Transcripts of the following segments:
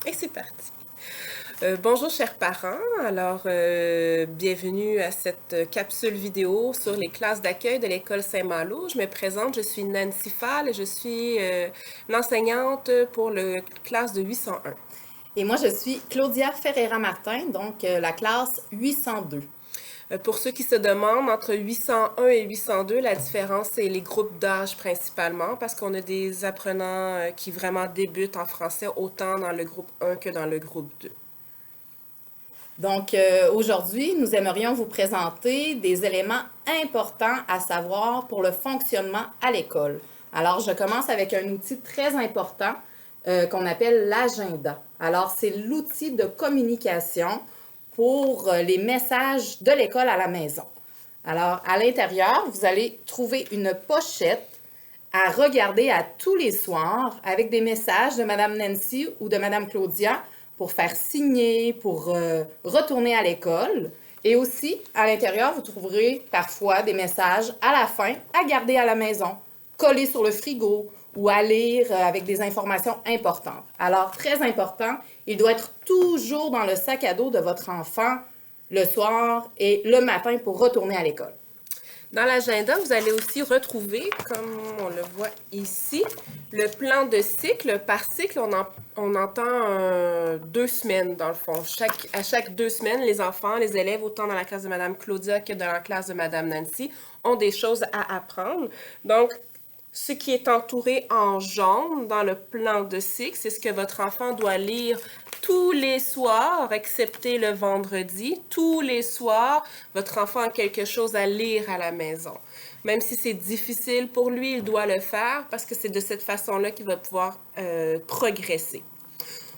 Et c'est parti. Bonjour chers parents, bienvenue à cette capsule vidéo sur les classes d'accueil de l'école Saint-Malo. Je me présente, je suis Nancy Fall et je suis l'enseignante pour la classe de 801. Et moi, je suis Claudia Ferreira-Martin, donc la classe 802. Pour ceux qui se demandent, entre 801 et 802, la différence, c'est les groupes d'âge principalement, parce qu'on a des apprenants qui vraiment débutent en français autant dans le groupe 1 que dans le groupe 2. Donc, aujourd'hui, nous aimerions vous présenter des éléments importants à savoir pour le fonctionnement à l'école. Alors, je commence avec un outil très important qu'on appelle l'agenda. Alors, c'est l'outil de communication pour les messages de l'école à la maison. Alors, à l'intérieur, vous allez trouver une pochette à regarder à tous les soirs avec des messages de Madame Nancy ou de Madame Claudia pour faire signer, pour retourner à l'école. Et aussi, à l'intérieur, vous trouverez parfois des messages à la fin à garder à la maison, collés sur le frigo ou à lire avec des informations importantes. Alors, très important, il doit être toujours dans le sac à dos de votre enfant le soir et le matin pour retourner à l'école. Dans l'agenda, vous allez aussi retrouver, comme on le voit ici, le plan de cycle. Par cycle, on entend 2 semaines dans le fond. À chaque 2 semaines, les enfants, les élèves, autant dans la classe de Madame Claudia que dans la classe de Madame Nancy, ont des choses à apprendre. Donc, ce qui est entouré en jaune dans le plan de cycle, c'est ce que votre enfant doit lire tous les soirs, excepté le vendredi. Tous les soirs, votre enfant a quelque chose à lire à la maison. Même si c'est difficile pour lui, il doit le faire parce que c'est de cette façon-là qu'il va pouvoir progresser.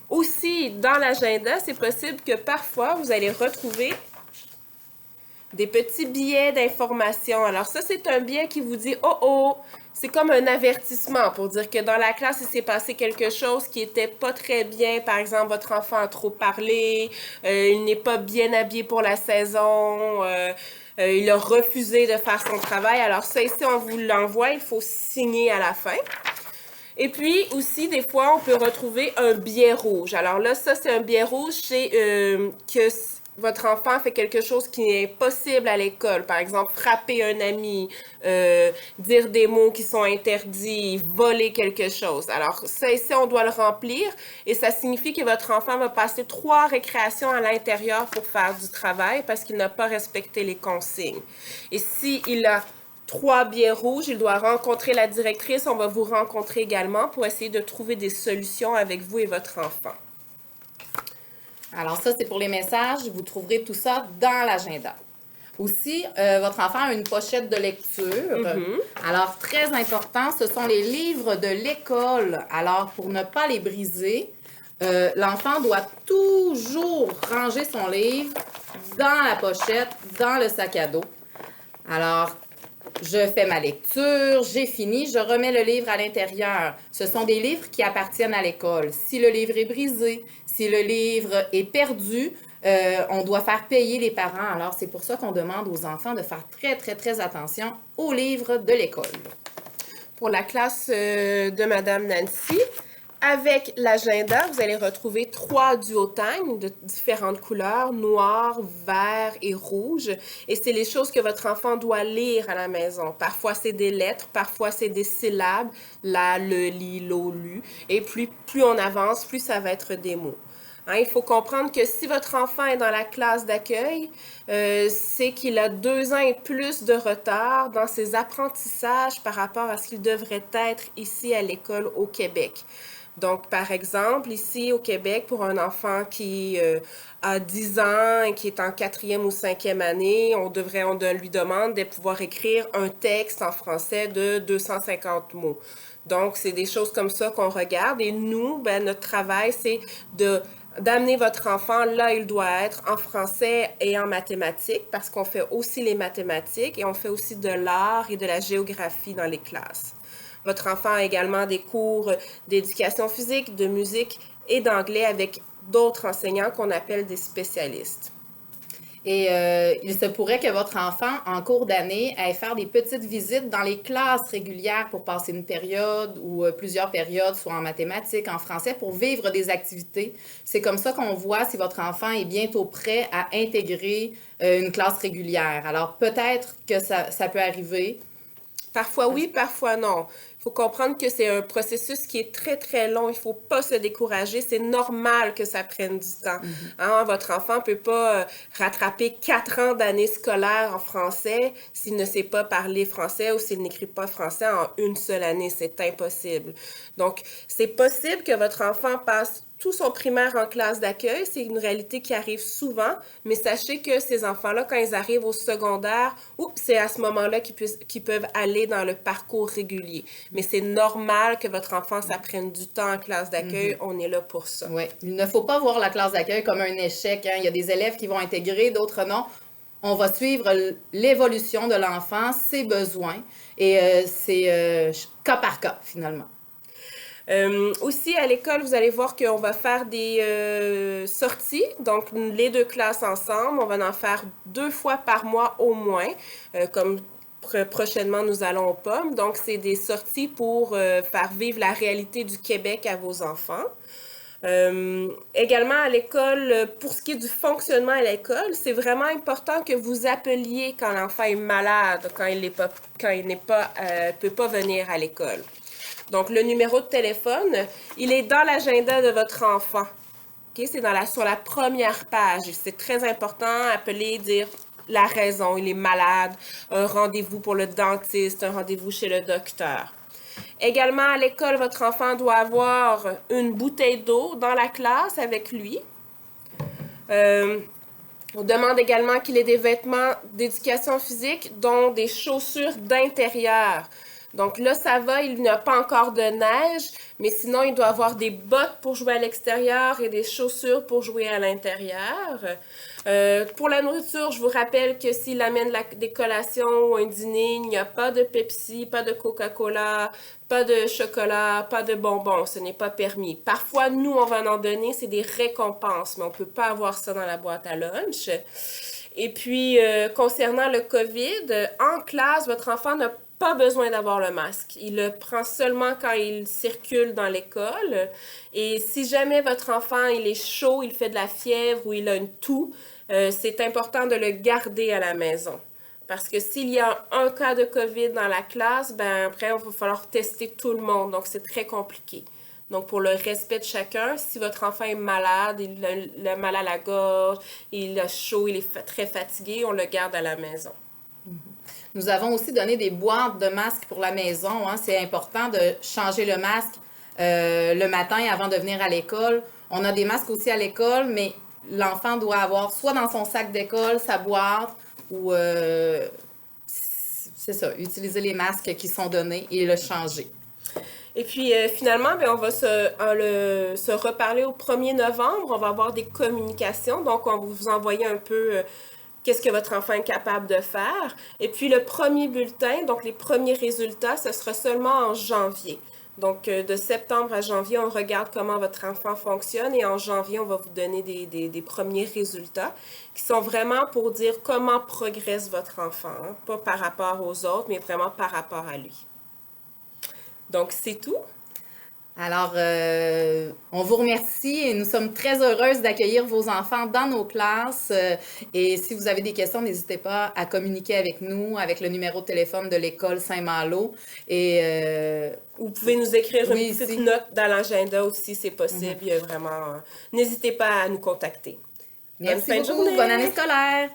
Aussi, dans l'agenda, c'est possible que parfois, vous allez retrouver des petits billets d'information. Alors ça, c'est un billet qui vous dit « Oh oh !» C'est comme un avertissement pour dire que dans la classe, il s'est passé quelque chose qui était pas très bien. Par exemple, votre enfant a trop parlé, il n'est pas bien habillé pour la saison, il a refusé de faire son travail. Alors ça, ici, on vous l'envoie, il faut signer à la fin. Et puis aussi, des fois, on peut retrouver un billet rouge. Alors là, ça, c'est un billet rouge, c'est que votre enfant fait quelque chose qui est possible à l'école. Par exemple, frapper un ami, dire des mots qui sont interdits, voler quelque chose. Alors ça, ici, on doit le remplir et ça signifie que votre enfant va passer 3 récréations à l'intérieur pour faire du travail parce qu'il n'a pas respecté les consignes. Et s'il a 3 billets rouges, il doit rencontrer la directrice. On va vous rencontrer également pour essayer de trouver des solutions avec vous et votre enfant. Alors ça, c'est pour les messages. Vous trouverez tout ça dans l'agenda. Aussi, votre enfant a une pochette de lecture. Alors, très important, ce sont les livres de l'école. Alors, pour ne pas les briser, l'enfant doit toujours ranger son livre dans la pochette, dans le sac à dos. Alors, je fais ma lecture, j'ai fini, je remets le livre à l'intérieur. Ce sont des livres qui appartiennent à l'école. Si le livre est brisé, si le livre est perdu, on doit faire payer les parents. Alors, c'est pour ça qu'on demande aux enfants de faire très, très, très attention aux livres de l'école. Pour la classe de Madame Nancy, avec l'agenda, vous allez retrouver 3 duotangs de différentes couleurs, noir, vert et rouge. Et c'est les choses que votre enfant doit lire à la maison. Parfois, c'est des lettres, parfois, c'est des syllabes, la, le, li, lo, lu. Et plus on avance, plus ça va être des mots. Hein, il faut comprendre que si votre enfant est dans la classe d'accueil, c'est qu'il a 2 ans et plus de retard dans ses apprentissages par rapport à ce qu'il devrait être ici à l'école au Québec. Donc, par exemple, ici au Québec, pour un enfant qui a 10 ans et qui est en 4e ou 5e année, on lui demande de pouvoir écrire un texte en français de 250 mots. Donc, c'est des choses comme ça qu'on regarde. Et nous, ben, notre travail, c'est d'amener votre enfant là il doit être en français et en mathématiques parce qu'on fait aussi les mathématiques et on fait aussi de l'art et de la géographie dans les classes. Votre enfant a également des cours d'éducation physique, de musique et d'anglais avec d'autres enseignants qu'on appelle des spécialistes. Et il se pourrait que votre enfant, en cours d'année, aille faire des petites visites dans les classes régulières pour passer une période ou plusieurs périodes, soit en mathématiques, en français, pour vivre des activités. C'est comme ça qu'on voit si votre enfant est bientôt prêt à intégrer une classe régulière. Alors, peut-être que ça peut arriver. Parfois oui, parfois non. Il faut comprendre que c'est un processus qui est très, très long. Il ne faut pas se décourager. C'est normal que ça prenne du temps. Hein, votre enfant ne peut pas rattraper 4 ans d'année scolaire en français s'il ne sait pas parler français ou s'il n'écrit pas français en une seule année. C'est impossible. Donc, c'est possible que votre enfant passe tout son primaire en classe d'accueil. C'est une réalité qui arrive souvent, mais sachez que ces enfants-là, quand ils arrivent au secondaire, c'est à ce moment-là qu'ils peuvent aller dans le parcours régulier. Mais c'est normal que votre enfant, ça prenne du temps en classe d'accueil. On est là pour ça. Oui, il ne faut pas voir la classe d'accueil comme un échec. Hein. Il y a des élèves qui vont intégrer, d'autres non. On va suivre l'évolution de l'enfant, ses besoins, et c'est cas par cas, finalement. Aussi, à l'école, vous allez voir qu'on va faire des sorties, donc les 2 classes ensemble. On va en faire 2 fois par mois au moins, comme prochainement nous allons aux pommes. Donc, c'est des sorties pour faire vivre la réalité du Québec à vos enfants. Également à l'école, pour ce qui est du fonctionnement à l'école, c'est vraiment important que vous appeliez quand l'enfant est malade, quand il peut pas venir à l'école. Donc, le numéro de téléphone, il est dans l'agenda de votre enfant. Okay? C'est sur la première page. C'est très important, appeler, dire la raison, il est malade, un rendez-vous pour le dentiste, un rendez-vous chez le docteur. Également, à l'école, votre enfant doit avoir une bouteille d'eau dans la classe avec lui. On demande également qu'il ait des vêtements d'éducation physique, dont des chaussures d'intérieur. Donc là, ça va, il n'y a pas encore de neige, mais sinon, il doit avoir des bottes pour jouer à l'extérieur et des chaussures pour jouer à l'intérieur. Pour la nourriture, je vous rappelle que s'il amène des collations ou un dîner, il n'y a pas de Pepsi, pas de Coca-Cola, pas de chocolat, pas de bonbons. Ce n'est pas permis. Parfois, nous, on va en donner, c'est des récompenses, mais on ne peut pas avoir ça dans la boîte à lunch. Et puis, concernant le COVID, en classe, votre enfant n'a pas besoin d'avoir le masque. Il le prend seulement quand il circule dans l'école. Et si jamais votre enfant, il est chaud, il fait de la fièvre ou il a une toux, c'est important de le garder à la maison. Parce que s'il y a un cas de COVID dans la classe, ben après, il va falloir tester tout le monde. Donc, c'est très compliqué. Donc, pour le respect de chacun, si votre enfant est malade, il a mal à la gorge, il a chaud, il est très fatigué, on le garde à la maison. Nous avons aussi donné des boîtes de masques pour la maison. Hein. C'est important de changer le masque le matin avant de venir à l'école. On a des masques aussi à l'école, mais l'enfant doit avoir soit dans son sac d'école sa boîte ou, c'est ça, utiliser les masques qui sont donnés et le changer. Et puis, finalement, bien, on va se reparler au 1er novembre. On va avoir des communications. Donc, on va vous envoyer un peu qu'est-ce que votre enfant est capable de faire. Et puis, le premier bulletin, donc les premiers résultats, ce sera seulement en janvier. Donc, de septembre à janvier, on regarde comment votre enfant fonctionne et en janvier, on va vous donner des premiers résultats qui sont vraiment pour dire comment progresse votre enfant. Hein? Pas par rapport aux autres, mais vraiment par rapport à lui. Donc, c'est tout. Alors, on vous remercie et nous sommes très heureuses d'accueillir vos enfants dans nos classes. Et si vous avez des questions, n'hésitez pas à communiquer avec nous, avec le numéro de téléphone de l'école Saint-Malo. Et vous pouvez nous écrire une petite note dans l'agenda aussi, c'est possible. Il y a vraiment, n'hésitez pas à nous contacter. Merci beaucoup. Bonne année scolaire.